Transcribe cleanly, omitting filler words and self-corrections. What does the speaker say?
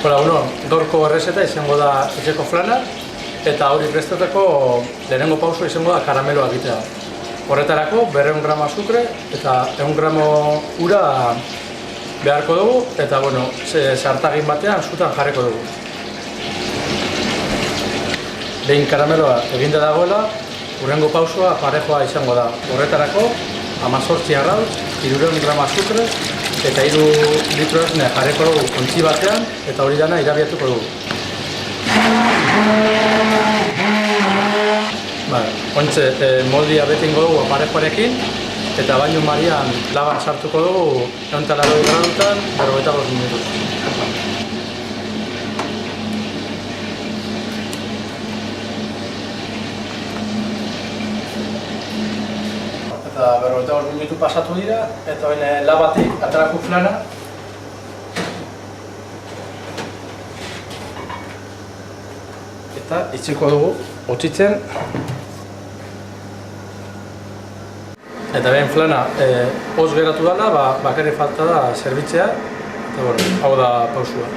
Gaurko errezeta izango da etxeko flana, eta hori prestateko lehenengo pauso izango da karameloa egitea. Horretarako 200 gramo azukre eta 100 gramo ura beharko dugu, eta sartagin batean zutan jarriko dugu. Behin karameloa eginda dagoela, hurrengo pausoa parejoa izango da. Horretarako 18 arrautz, 300 gramo azukre, eta 3 litro esne jarriko dugu ontzi batean, eta hori dana irabiatuko dugu. Ontxe moldia bete ingo dugu parejoarekin, eta bainu marian laban sartuko dugu 180 gradutan 45 minutuz. Eta 45 minutu pasatu dira, eta hori labatik aterako flana. Eta itxiko dugu, otzitzen. Eta behin flana hoz geratu dela, bakarrik falta da zerbitzea, eta hau da pausua.